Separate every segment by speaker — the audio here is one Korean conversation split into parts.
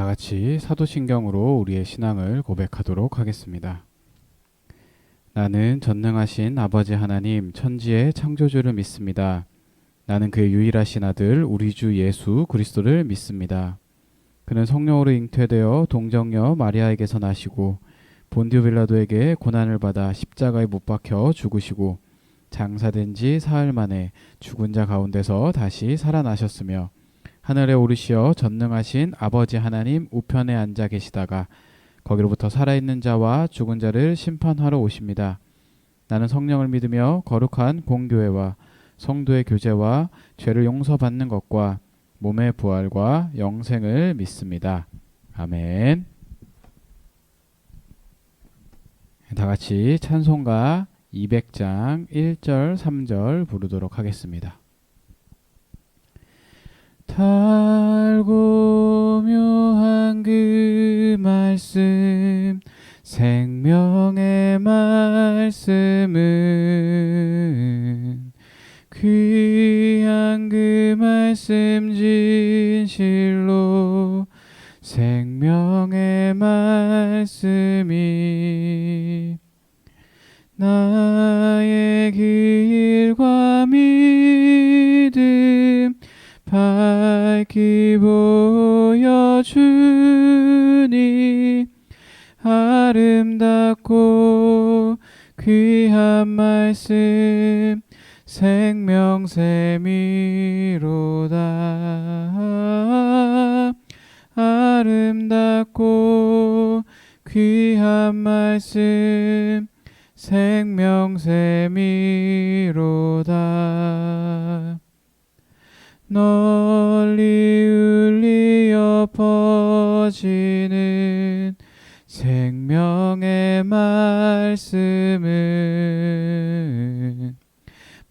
Speaker 1: 같이 사도신경으로 우리의 신앙을 고백하도록 하겠습니다. 나는 전능하신 아버지 하나님 천지의 창조주를 믿습니다. 나는 그의 유일하신 아들 우리 주 예수 그리스도를 믿습니다. 그는 성령으로 잉태되어 동정녀 마리아에게서 나시고 본디오 빌라도에게 고난을 받아 십자가에 못 박혀 죽으시고 장사된 지 사흘 만에 죽은 자 가운데서 다시 살아나셨으며 하늘에 오르시어 전능하신 아버지 하나님 우편에 앉아 계시다가 거기로부터 살아있는 자와 죽은 자를 심판하러 오십니다. 나는 성령을 믿으며 거룩한 공교회와 성도의 교제와 죄를 용서받는 것과 몸의 부활과 영생을 믿습니다. 아멘. 다 같이 찬송가 200장 1절 3절 부르도록 하겠습니다. 달고 묘한 그 말씀 생명의 말씀은 귀한 그 말씀 진실로 생명의 말씀이 나의 길과 믿음 밝히 보여주니 아름답고 귀한 말씀 생명샘이로다. 아름답고 귀한 말씀 생명샘이로다. 널리 울리어 퍼지는 생명의 말씀은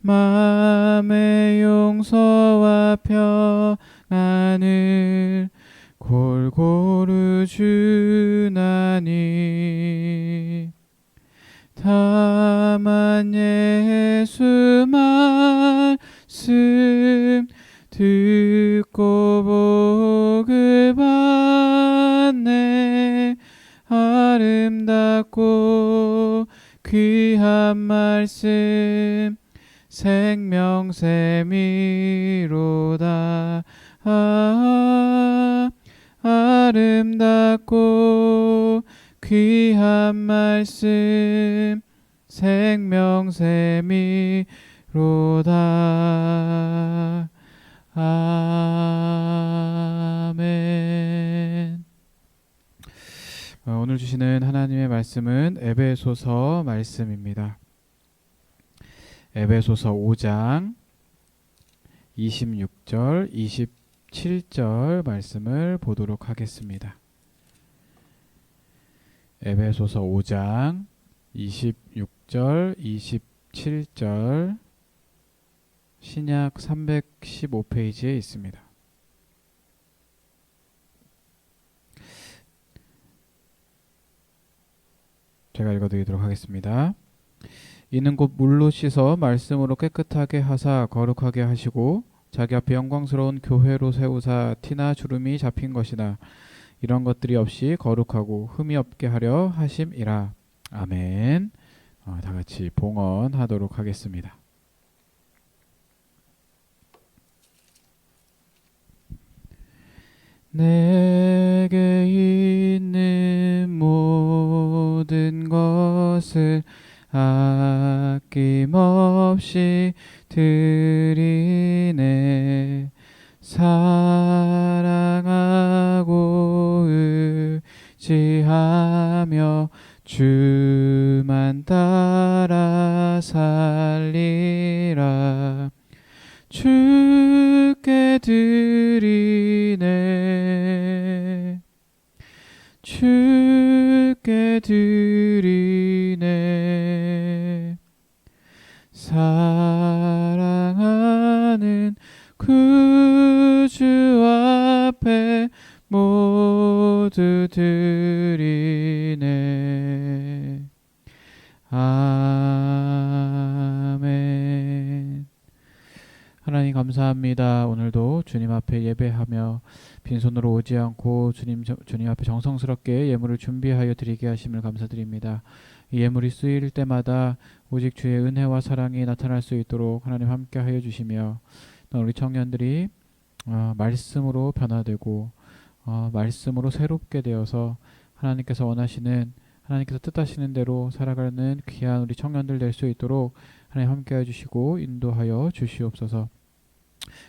Speaker 1: 마음의 용서와 평안을 골고루 주나니 다만 예수 말씀 듣고 복을 받네. 아름답고 귀한 말씀 생명샘이로다. 아름답고 귀한 말씀 생명샘이로다. 아멘. 오늘 주시는 하나님의 말씀은 에베소서 말씀입니다. 에베소서 5장 26절 27절 말씀을 보도록 하겠습니다. 에베소서 5장 26절 27절 신약 315페이지에 있습니다. 제가 읽어드리도록 하겠습니다. 이는 곧 물로 씻어 말씀으로 깨끗하게 하사 거룩하게 하시고 자기 앞에 영광스러운 교회로 세우사 티나 주름이 잡힌 것이나 이런 것들이 없이 거룩하고 흠이 없게 하려 하심이라. 아멘. 다 같이 봉헌하도록 하겠습니다. 내게 있는 모든 것을 아낌없이 드리네. 사랑하고 의지하며 주만 따라 살리라. 주께 드리네. 주께 드리네. 사랑하는 구주 앞에 모두 드리네. 아멘. 하나님 감사합니다. 감사합니다. 오늘도 주님 앞에 예배하며 빈손으로 오지 않고 주님 앞에 정성스럽게 예물을 준비하여 드리게 하심을 감사드립니다. 이 예물이 쓰일 때마다 오직 주의 은혜와 사랑이 나타날 수 있도록 하나님 함께 하여 주시며, 또 우리 청년들이 말씀으로 변화되고 말씀으로 새롭게 되어서 하나님께서 뜻하시는 대로 살아가는 귀한 우리 청년들 될 수 있도록 하나님 함께 해주시고 인도하여 주시옵소서.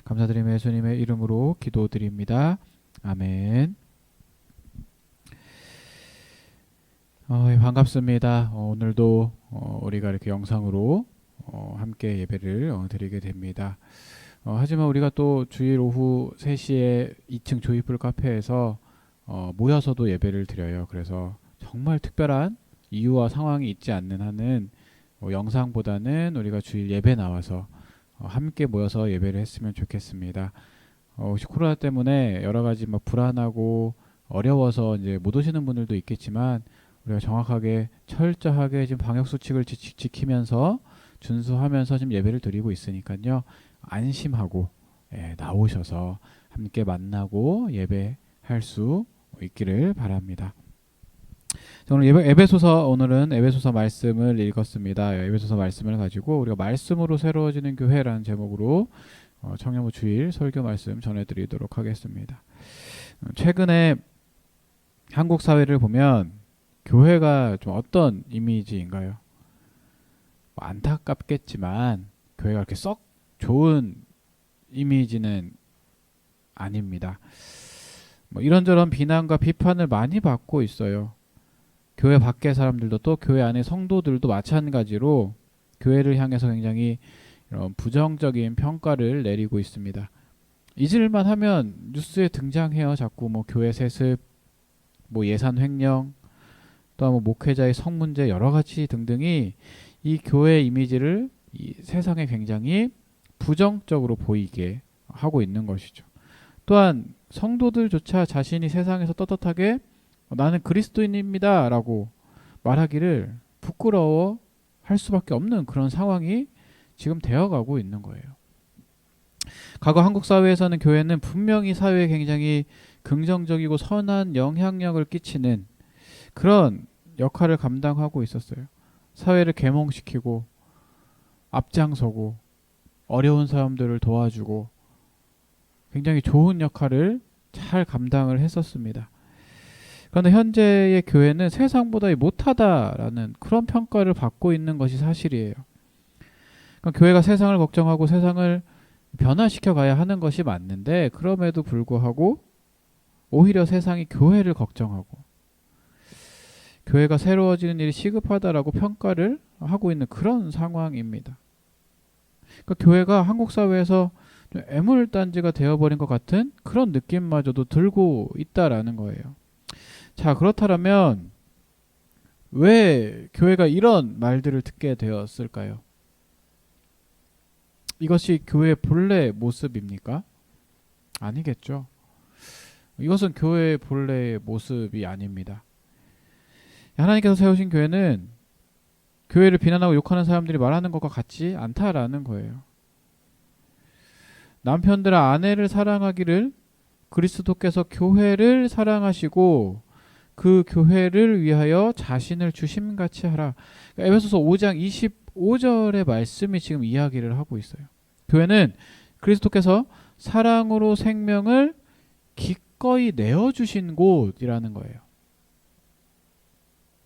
Speaker 1: 감사드리며 예수님의 이름으로 기도드립니다. 아멘. 반갑습니다. 오늘도 우리가 이렇게 영상으로 함께 예배를 드리게 됩니다. 하지만 우리가 또 주일 오후 3시에 2층 조이풀 카페에서 모여서도 예배를 드려요. 그래서 정말 특별한 이유와 상황이 있지 않는 한은 영상보다는 우리가 주일 예배 나와서 함께 모여서 예배를 했으면 좋겠습니다. 혹시 코로나 때문에 여러 가지 불안하고 어려워서 이제 못 오시는 분들도 있겠지만, 우리가 정확하게 철저하게 지금 방역 수칙을 지키면서 준수하면서 지금 예배를 드리고 있으니까요. 안심하고 나오셔서 함께 만나고 예배할 수 있기를 바랍니다. 오늘 오늘은 에베소서 말씀을 읽었습니다. 에베소서 말씀을 가지고 우리가 말씀으로 새로워지는 교회라는 제목으로 청년부 주일 설교 말씀 전해드리도록 하겠습니다. 최근에 한국 사회를 보면 교회가 좀 어떤 이미지인가요? 안타깝겠지만 교회가 그렇게 썩 좋은 이미지는 아닙니다. 이런저런 비난과 비판을 많이 받고 있어요. 교회 밖의 사람들도 또 교회 안의 성도들도 마찬가지로 교회를 향해서 굉장히 이런 부정적인 평가를 내리고 있습니다. 잊을만 하면 뉴스에 등장해요. 자꾸 교회 세습, 예산 횡령, 또 목회자의 성 문제 여러 가지 등등이 이 교회 이미지를 이 세상에 굉장히 부정적으로 보이게 하고 있는 것이죠. 또한 성도들조차 자신이 세상에서 떳떳하게 나는 그리스도인입니다 라고 말하기를 부끄러워 할 수밖에 없는 그런 상황이 지금 되어가고 있는 거예요. 과거 한국 사회에서는 교회는 분명히 사회에 굉장히 긍정적이고 선한 영향력을 끼치는 그런 역할을 감당하고 있었어요. 사회를 계몽시키고 앞장서고 어려운 사람들을 도와주고 굉장히 좋은 역할을 잘 감당을 했었습니다. 그런데 현재의 교회는 세상보다 못하다라는 그런 평가를 받고 있는 것이 사실이에요. 그러니까 교회가 세상을 걱정하고 세상을 변화시켜 가야 하는 것이 맞는데, 그럼에도 불구하고 오히려 세상이 교회를 걱정하고 교회가 새로워지는 일이 시급하다라고 평가를 하고 있는 그런 상황입니다. 그러니까 교회가 한국 사회에서 좀 애물단지가 되어버린 것 같은 그런 느낌마저도 들고 있다라는 거예요. 자, 그렇다면 왜 교회가 이런 말들을 듣게 되었을까요? 이것이 교회의 본래 모습입니까? 아니겠죠. 이것은 교회의 본래의 모습이 아닙니다. 하나님께서 세우신 교회는 교회를 비난하고 욕하는 사람들이 말하는 것과 같지 않다라는 거예요. 남편들아 아내를 사랑하기를 그리스도께서 교회를 사랑하시고 그 교회를 위하여 자신을 주심같이 하라. 그러니까 에베소서 5장 25절의 말씀이 지금 이야기를 하고 있어요. 교회는 그리스도께서 사랑으로 생명을 기꺼이 내어주신 곳이라는 거예요.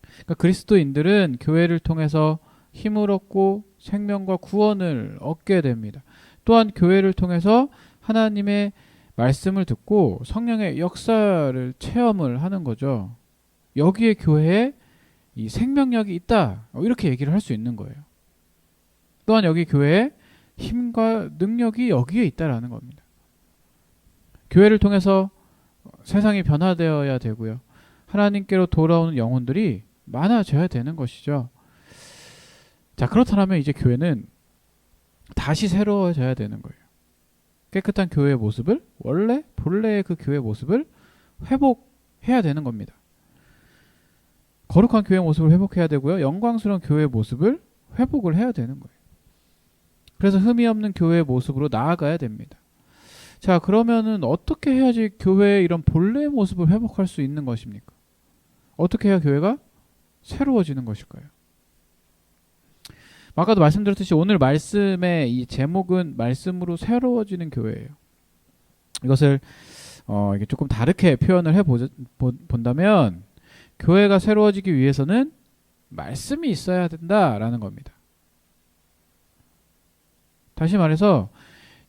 Speaker 1: 그러니까 그리스도인들은 교회를 통해서 힘을 얻고 생명과 구원을 얻게 됩니다. 또한 교회를 통해서 하나님의 말씀을 듣고 성령의 역사를 체험을 하는 거죠. 여기에 교회에 이 생명력이 있다, 이렇게 얘기를 할 수 있는 거예요. 또한 여기 교회에 힘과 능력이 여기에 있다라는 겁니다. 교회를 통해서 세상이 변화되어야 되고요. 하나님께로 돌아오는 영혼들이 많아져야 되는 것이죠. 자, 그렇다면 이제 교회는 다시 새로워져야 되는 거예요. 깨끗한 교회의 모습을, 본래의 그 교회의 모습을 회복해야 되는 겁니다. 거룩한 교회의 모습을 회복해야 되고요. 영광스러운 교회의 모습을 회복을 해야 되는 거예요. 그래서 흠이 없는 교회의 모습으로 나아가야 됩니다. 자, 그러면은 어떻게 해야지 교회의 이런 본래의 모습을 회복할 수 있는 것입니까? 어떻게 해야 교회가 새로워지는 것일까요? 아까도 말씀드렸듯이 오늘 말씀의 이 제목은 말씀으로 새로워지는 교회예요. 이것을 이게 조금 다르게 표현을 본다면 교회가 새로워지기 위해서는 말씀이 있어야 된다라는 겁니다. 다시 말해서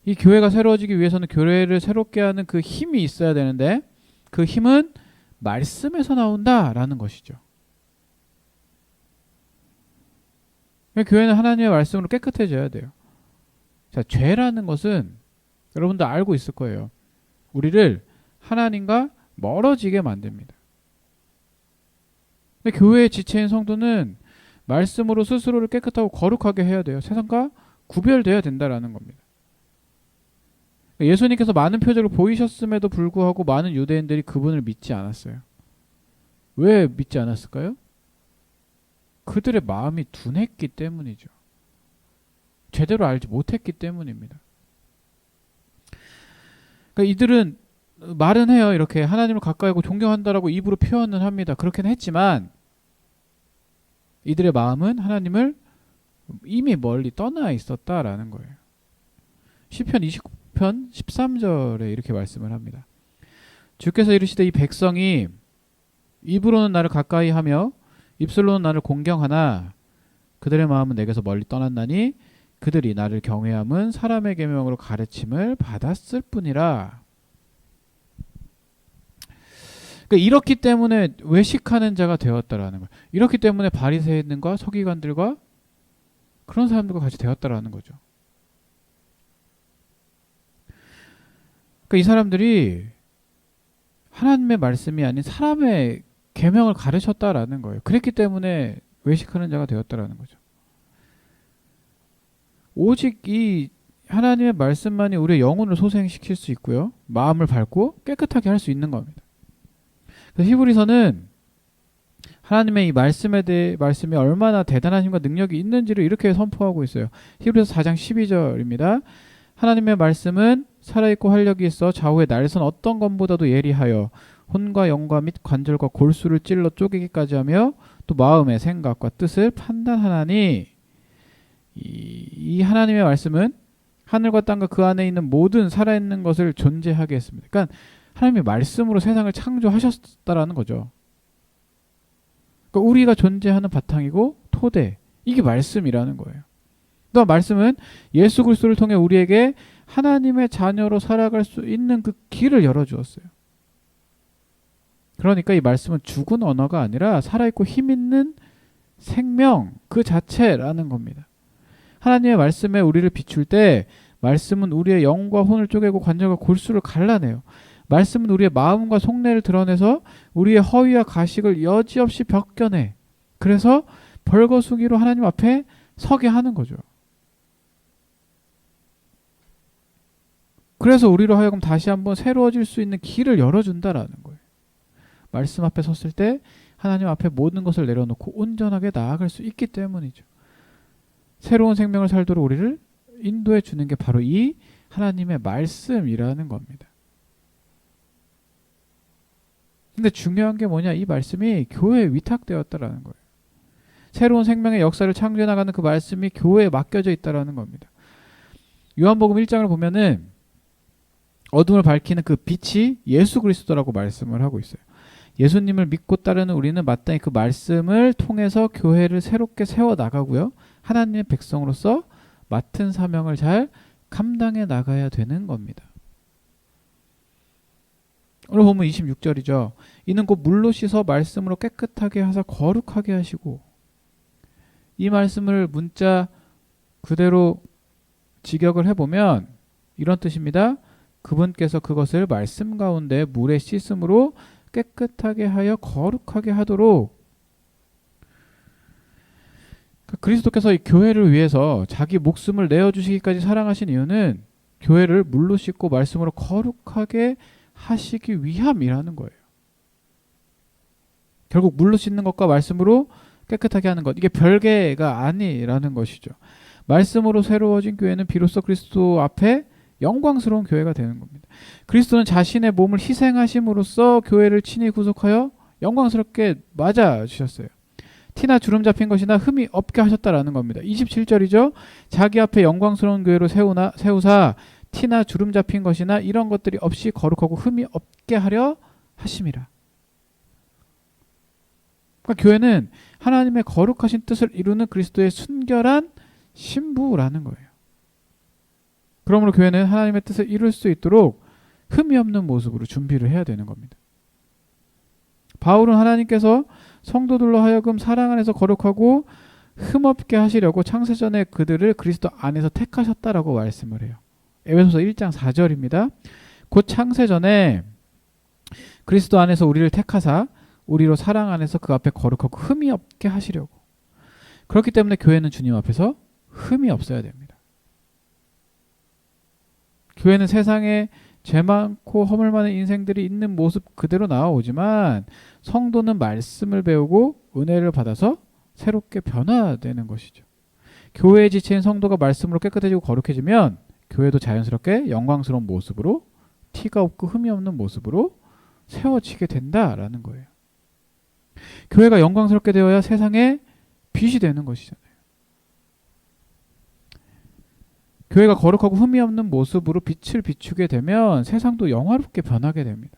Speaker 1: 이 교회가 새로워지기 위해서는 교회를 새롭게 하는 그 힘이 있어야 되는데 그 힘은 말씀에서 나온다라는 것이죠. 교회는 하나님의 말씀으로 깨끗해져야 돼요. 자, 죄라는 것은 여러분도 알고 있을 거예요. 우리를 하나님과 멀어지게 만듭니다. 근데 교회의 지체인 성도는 말씀으로 스스로를 깨끗하고 거룩하게 해야 돼요. 세상과 구별돼야 된다라는 겁니다. 예수님께서 많은 표적을 보이셨음에도 불구하고 많은 유대인들이 그분을 믿지 않았어요. 왜 믿지 않았을까요? 그들의 마음이 둔했기 때문이죠. 제대로 알지 못했기 때문입니다. 그러니까 이들은 말은 해요. 이렇게 하나님을 가까이 하고 존경한다라고 입으로 표현은 합니다. 그렇게는 했지만 이들의 마음은 하나님을 이미 멀리 떠나 있었다라는 거예요. 시편 29편 13절에 이렇게 말씀을 합니다. 주께서 이르시되 이 백성이 입으로는 나를 가까이 하며 입술로는 나를 공경하나 그들의 마음은 내게서 멀리 떠났나니 그들이 나를 경외함은 사람의 계명으로 가르침을 받았을 뿐이라. 그러니까 이렇기 때문에 외식하는 자가 되었다라는 거예요. 이렇기 때문에 바리새인들과 서기관들과 그런 사람들과 같이 되었다라는 거죠. 그러니까 이 사람들이 하나님의 말씀이 아닌 사람의 계명을 가르쳤다라는 거예요. 그랬기 때문에 외식하는 자가 되었다라는 거죠. 오직 이 하나님의 말씀만이 우리의 영혼을 소생시킬 수 있고요. 마음을 밝고 깨끗하게 할 수 있는 겁니다. 그래서 히브리서는 하나님의 이 말씀이 얼마나 대단한 힘과 능력이 있는지를 이렇게 선포하고 있어요. 히브리서 4장 12절입니다. 하나님의 말씀은 살아있고 활력이 있어 좌우의 날선 어떤 검보다도 예리하여 혼과 영과 및 관절과 골수를 찔러 쪼개기까지 하며 또 마음의 생각과 뜻을 판단하나니 이 하나님의 말씀은 하늘과 땅과 그 안에 있는 모든 살아있는 것을 존재하게 했습니다. 그러니까 하나님의 말씀으로 세상을 창조하셨다라는 거죠. 그러니까 우리가 존재하는 바탕이고 토대, 이게 말씀이라는 거예요. 또 말씀은 예수 그리스도를 통해 우리에게 하나님의 자녀로 살아갈 수 있는 그 길을 열어주었어요. 그러니까 이 말씀은 죽은 언어가 아니라 살아있고 힘있는 생명 그 자체라는 겁니다. 하나님의 말씀에 우리를 비출 때 말씀은 우리의 영과 혼을 쪼개고 관절과 골수를 갈라내요. 말씀은 우리의 마음과 속내를 드러내서 우리의 허위와 가식을 여지없이 벗겨내. 그래서 벌거숭이로 하나님 앞에 서게 하는 거죠. 그래서 우리로 하여금 다시 한번 새로워질 수 있는 길을 열어준다라는 거예요. 말씀 앞에 섰을 때 하나님 앞에 모든 것을 내려놓고 온전하게 나아갈 수 있기 때문이죠. 새로운 생명을 살도록 우리를 인도해 주는 게 바로 이 하나님의 말씀이라는 겁니다. 근데 중요한 게 뭐냐? 이 말씀이 교회에 위탁되었다라는 거예요. 새로운 생명의 역사를 창조해 나가는 그 말씀이 교회에 맡겨져 있다라는 겁니다. 요한복음 1장을 보면은 어둠을 밝히는 그 빛이 예수 그리스도라고 말씀을 하고 있어요. 예수님을 믿고 따르는 우리는 마땅히 그 말씀을 통해서 교회를 새롭게 세워나가고요. 하나님의 백성으로서 맡은 사명을 잘 감당해 나가야 되는 겁니다. 오늘 보면 26절이죠. 이는 곧 물로 씻어 말씀으로 깨끗하게 하사 거룩하게 하시고, 이 말씀을 문자 그대로 직역을 해보면 이런 뜻입니다. 그분께서 그것을 말씀 가운데 물에 씻음으로 깨끗하게 하여 거룩하게 하도록. 그리스도께서 이 교회를 위해서 자기 목숨을 내어주시기까지 사랑하신 이유는 교회를 물로 씻고 말씀으로 거룩하게 하시기 위함이라는 거예요. 결국 물로 씻는 것과 말씀으로 깨끗하게 하는 것, 이게 별개가 아니라는 것이죠. 말씀으로 새로워진 교회는 비로소 그리스도 앞에 영광스러운 교회가 되는 겁니다. 그리스도는 자신의 몸을 희생하심으로써 교회를 친히 구속하여 영광스럽게 맞아주셨어요. 티나 주름 잡힌 것이나 흠이 없게 하셨다라는 겁니다. 27절이죠. 자기 앞에 영광스러운 교회로 세우사 티나 주름 잡힌 것이나 이런 것들이 없이 거룩하고 흠이 없게 하려 하심이라. 그러니까 교회는 하나님의 거룩하신 뜻을 이루는 그리스도의 순결한 신부라는 거예요. 그러므로 교회는 하나님의 뜻을 이룰 수 있도록 흠이 없는 모습으로 준비를 해야 되는 겁니다. 바울은 하나님께서 성도들로 하여금 사랑 안에서 거룩하고 흠없게 하시려고 창세전에 그들을 그리스도 안에서 택하셨다라고 말씀을 해요. 에베소서 1장 4절입니다. 곧 창세전에 그리스도 안에서 우리를 택하사 우리로 사랑 안에서 그 앞에 거룩하고 흠이 없게 하시려고. 그렇기 때문에 교회는 주님 앞에서 흠이 없어야 됩니다. 교회는 세상에 죄 많고 허물 많은 인생들이 있는 모습 그대로 나와오지만 성도는 말씀을 배우고 은혜를 받아서 새롭게 변화되는 것이죠. 교회에 지친 성도가 말씀으로 깨끗해지고 거룩해지면 교회도 자연스럽게 영광스러운 모습으로 티가 없고 흠이 없는 모습으로 세워지게 된다라는 거예요. 교회가 영광스럽게 되어야 세상에 빛이 되는 것이잖아요. 교회가 거룩하고 흠이 없는 모습으로 빛을 비추게 되면 세상도 영화롭게 변하게 됩니다.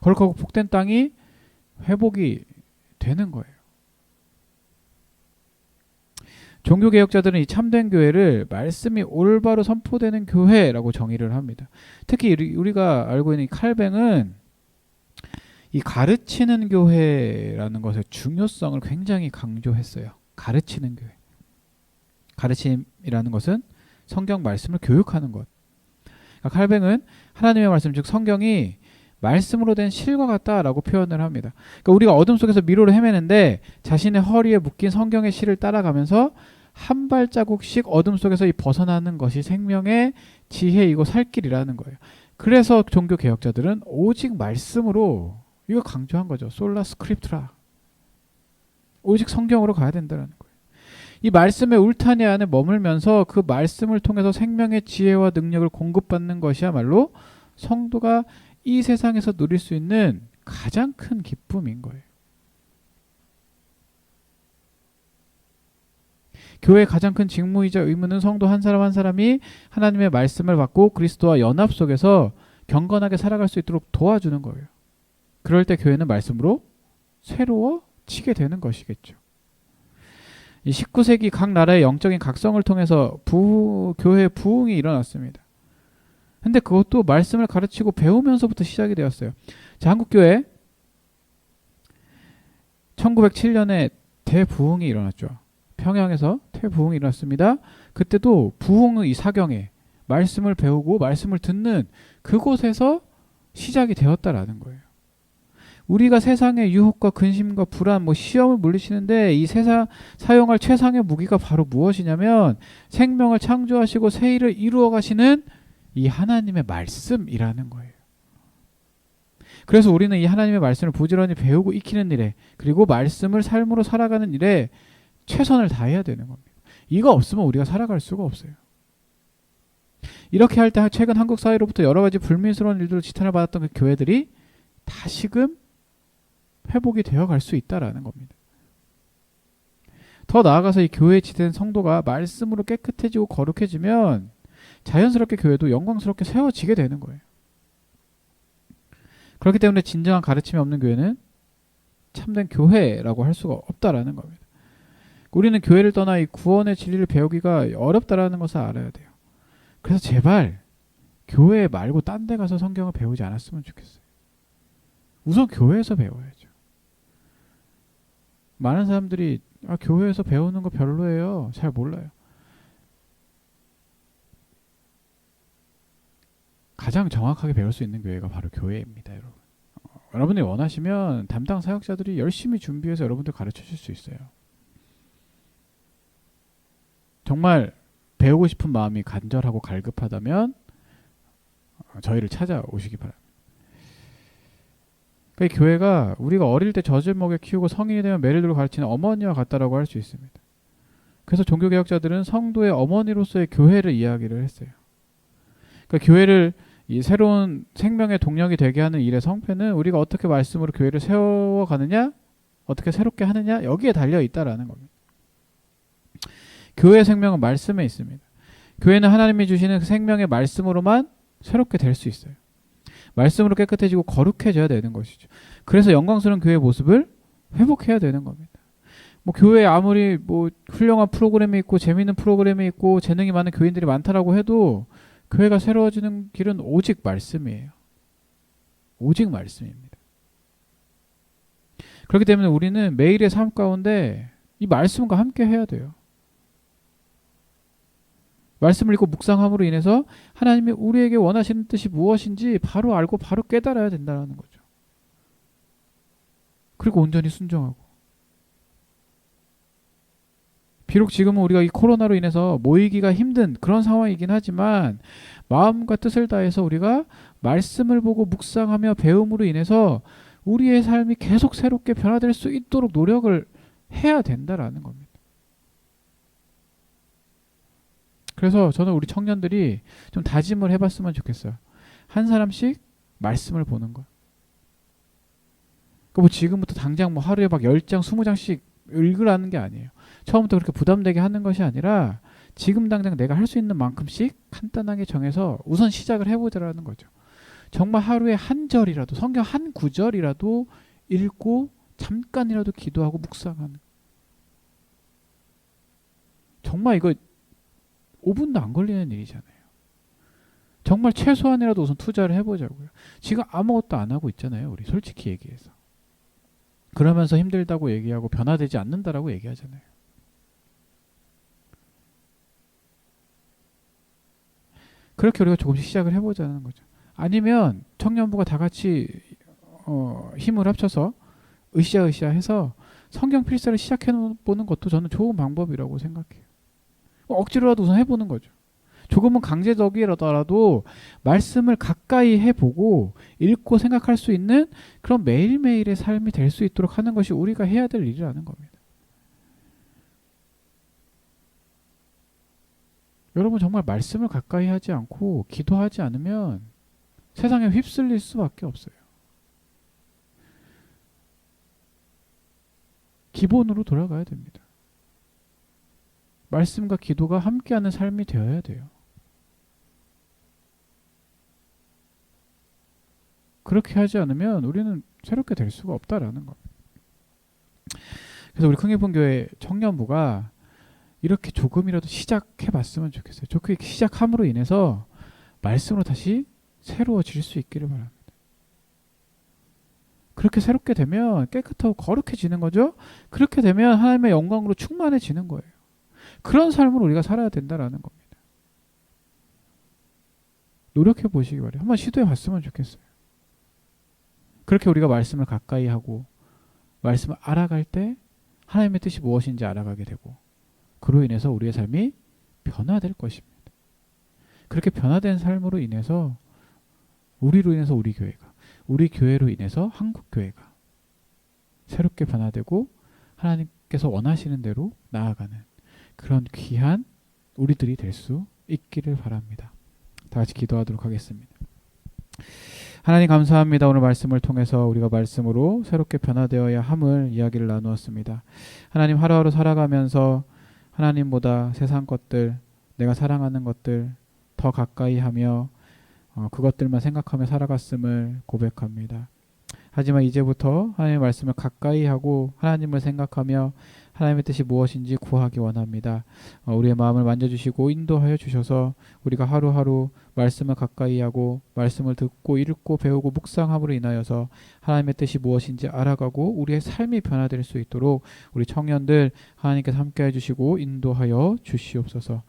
Speaker 1: 거룩하고 복된 땅이 회복이 되는 거예요. 종교개혁자들은 이 참된 교회를 말씀이 올바로 선포되는 교회라고 정의를 합니다. 특히 우리가 알고 있는 이 칼뱅은 이 가르치는 교회라는 것의 중요성을 굉장히 강조했어요. 가르치는 교회. 가르침이라는 것은 성경 말씀을 교육하는 것. 그러니까 칼뱅은 하나님의 말씀, 즉 성경이 말씀으로 된 실과 같다라고 표현을 합니다. 그러니까 우리가 어둠 속에서 미로를 헤매는데 자신의 허리에 묶인 성경의 실을 따라가면서 한 발자국씩 어둠 속에서 이 벗어나는 것이 생명의 지혜이고 살 길이라는 거예요. 그래서 종교 개혁자들은 오직 말씀으로 이거 강조한 거죠. 솔라 스크립트라. 오직 성경으로 가야 된다는 거예요. 이 말씀의 울타리 안에 머물면서 그 말씀을 통해서 생명의 지혜와 능력을 공급받는 것이야말로 성도가 이 세상에서 누릴 수 있는 가장 큰 기쁨인 거예요. 교회의 가장 큰 직무이자 의무는 성도 한 사람 한 사람이 하나님의 말씀을 받고 그리스도와 연합 속에서 경건하게 살아갈 수 있도록 도와주는 거예요. 그럴 때 교회는 말씀으로 새로워지게 되는 것이겠죠. 이 19세기 각 나라의 영적인 각성을 통해서 교회의 부흥이 일어났습니다. 근데 그것도 말씀을 가르치고 배우면서부터 시작이 되었어요. 자, 한국교회 1907년에 대부흥이 일어났죠. 평양에서 대부흥이 일어났습니다. 그때도 부흥의 이 사경에 말씀을 배우고 말씀을 듣는 그곳에서 시작이 되었다라는 거예요. 우리가 세상의 유혹과 근심과 불안, 시험을 물리치는데 이 세상 사용할 최상의 무기가 바로 무엇이냐면 생명을 창조하시고 새 일을 이루어 가시는 이 하나님의 말씀이라는 거예요. 그래서 우리는 이 하나님의 말씀을 부지런히 배우고 익히는 일에, 그리고 말씀을 삶으로 살아가는 일에 최선을 다해야 되는 겁니다. 이거 없으면 우리가 살아갈 수가 없어요. 이렇게 할 때 최근 한국 사회로부터 여러 가지 불미스러운 일들로 지탄을 받았던 그 교회들이 다시금 회복이 되어갈 수 있다라는 겁니다. 더 나아가서 이 교회에 지된 성도가 말씀으로 깨끗해지고 거룩해지면 자연스럽게 교회도 영광스럽게 세워지게 되는 거예요. 그렇기 때문에 진정한 가르침이 없는 교회는 참된 교회라고 할 수가 없다라는 겁니다. 우리는 교회를 떠나 이 구원의 진리를 배우기가 어렵다라는 것을 알아야 돼요. 그래서 제발 교회 말고 딴 데 가서 성경을 배우지 않았으면 좋겠어요. 우선 교회에서 배워야죠. 많은 사람들이 교회에서 배우는 거 별로예요. 잘 몰라요. 가장 정확하게 배울 수 있는 교회가 바로 교회입니다, 여러분. 여러분이 원하시면 담당 사역자들이 열심히 준비해서 여러분들 가르쳐 줄 수 있어요. 정말 배우고 싶은 마음이 간절하고 갈급하다면 저희를 찾아오시기 바랍니다. 그러니까 교회가 우리가 어릴 때 젖을 먹여 키우고 성인이 되면 매를 들고 가르치는 어머니와 같다라고 할 수 있습니다. 그래서 종교개혁자들은 성도의 어머니로서의 교회를 이야기를 했어요. 그러니까 교회를 이 새로운 생명의 동력이 되게 하는 일의 성패는 우리가 어떻게 말씀으로 교회를 세워가느냐, 어떻게 새롭게 하느냐, 여기에 달려 있다라는 겁니다. 교회의 생명은 말씀에 있습니다. 교회는 하나님이 주시는 그 생명의 말씀으로만 새롭게 될 수 있어요. 말씀으로 깨끗해지고 거룩해져야 되는 것이죠. 그래서 영광스러운 교회의 모습을 회복해야 되는 겁니다. 뭐 교회에 아무리 뭐 훌륭한 프로그램이 있고 재미있는 프로그램이 있고 재능이 많은 교인들이 많다라고 해도 교회가 새로워지는 길은 오직 말씀이에요. 오직 말씀입니다. 그렇기 때문에 우리는 매일의 삶 가운데 이 말씀과 함께 해야 돼요. 말씀을 읽고 묵상함으로 인해서 하나님이 우리에게 원하시는 뜻이 무엇인지 바로 알고 바로 깨달아야 된다는 거죠. 그리고 온전히 순종하고. 비록 지금은 우리가 이 코로나로 인해서 모이기가 힘든 그런 상황이긴 하지만 마음과 뜻을 다해서 우리가 말씀을 보고 묵상하며 배움으로 인해서 우리의 삶이 계속 새롭게 변화될 수 있도록 노력을 해야 된다라는 겁니다. 그래서 저는 우리 청년들이 좀 다짐을 해봤으면 좋겠어요. 한 사람씩 말씀을 보는 거. 그러니까 뭐 지금부터 당장 뭐 하루에 막 10장, 20장씩 읽으라는 게 아니에요. 처음부터 그렇게 부담되게 하는 것이 아니라 지금 당장 내가 할 수 있는 만큼씩 간단하게 정해서 우선 시작을 해보자라는 거죠. 정말 하루에 한 절이라도, 성경 한 구절이라도 읽고 잠깐이라도 기도하고 묵상하는. 정말 이거 5분도 안 걸리는 일이잖아요. 정말 최소한이라도 우선 투자를 해보자고요. 지금 아무것도 안 하고 있잖아요. 우리 솔직히 얘기해서. 그러면서 힘들다고 얘기하고 변화되지 않는다라고 얘기하잖아요. 그렇게 우리가 조금씩 시작을 해보자는 거죠. 아니면 청년부가 다 같이 힘을 합쳐서 으쌰으쌰 해서 성경 필사를 시작해보는 것도 저는 좋은 방법이라고 생각해요. 억지로라도 우선 해보는 거죠. 조금은 강제적이라도 말씀을 가까이 해보고 읽고 생각할 수 있는 그런 매일매일의 삶이 될 수 있도록 하는 것이 우리가 해야 될 일이라는 겁니다. 여러분 정말 말씀을 가까이 하지 않고 기도하지 않으면 세상에 휩쓸릴 수밖에 없어요. 기본으로 돌아가야 됩니다. 말씀과 기도가 함께하는 삶이 되어야 돼요. 그렇게 하지 않으면 우리는 새롭게 될 수가 없다라는 겁니다. 그래서 우리 큰기쁨교회 청년부가 이렇게 조금이라도 시작해봤으면 좋겠어요. 좋게 시작함으로 인해서 말씀으로 다시 새로워질 수 있기를 바랍니다. 그렇게 새롭게 되면 깨끗하고 거룩해지는 거죠. 그렇게 되면 하나님의 영광으로 충만해지는 거예요. 그런 삶을 우리가 살아야 된다라는 겁니다. 노력해 보시기 바래요. 한번 시도해 봤으면 좋겠어요. 그렇게 우리가 말씀을 가까이 하고 말씀을 알아갈 때 하나님의 뜻이 무엇인지 알아가게 되고 그로 인해서 우리의 삶이 변화될 것입니다. 그렇게 변화된 삶으로 인해서 우리로 인해서 우리 교회가, 우리 교회로 인해서 한국 교회가 새롭게 변화되고 하나님께서 원하시는 대로 나아가는 그런 귀한 우리들이 될 수 있기를 바랍니다. 다 같이 기도하도록 하겠습니다. 하나님 감사합니다. 오늘 말씀을 통해서 우리가 말씀으로 새롭게 변화되어야 함을 이야기를 나누었습니다. 하나님 하루하루 살아가면서 하나님보다 세상 것들, 내가 사랑하는 것들 더 가까이 하며 그것들만 생각하며 살아갔음을 고백합니다. 하지만 이제부터 하나님의 말씀을 가까이 하고 하나님을 생각하며 하나님의 뜻이 무엇인지 구하기 원합니다. 우리의 마음을 만져주시고 인도하여 주셔서 우리가 하루하루 말씀을 가까이 하고 말씀을 듣고 읽고 배우고 묵상함으로 인하여서 하나님의 뜻이 무엇인지 알아가고 우리의 삶이 변화될 수 있도록 우리 청년들 하나님께서 함께해 주시고 인도하여 주시옵소서.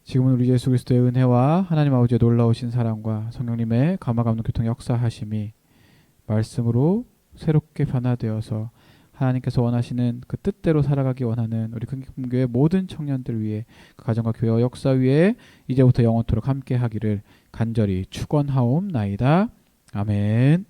Speaker 1: 지금은 우리 예수 그리스도의 은혜와 하나님 아버지의 놀라우신 사랑과 성령님의 감화감동 교통 역사하심이 말씀으로 새롭게 변화되어서 하나님께서 원하시는 그 뜻대로 살아가기 원하는 우리 큰기쁨교회 모든 청년들 위해 그 가정과 교회와 역사 위에 이제부터 영원토록 함께 하기를 간절히 축원하옵나이다. 아멘.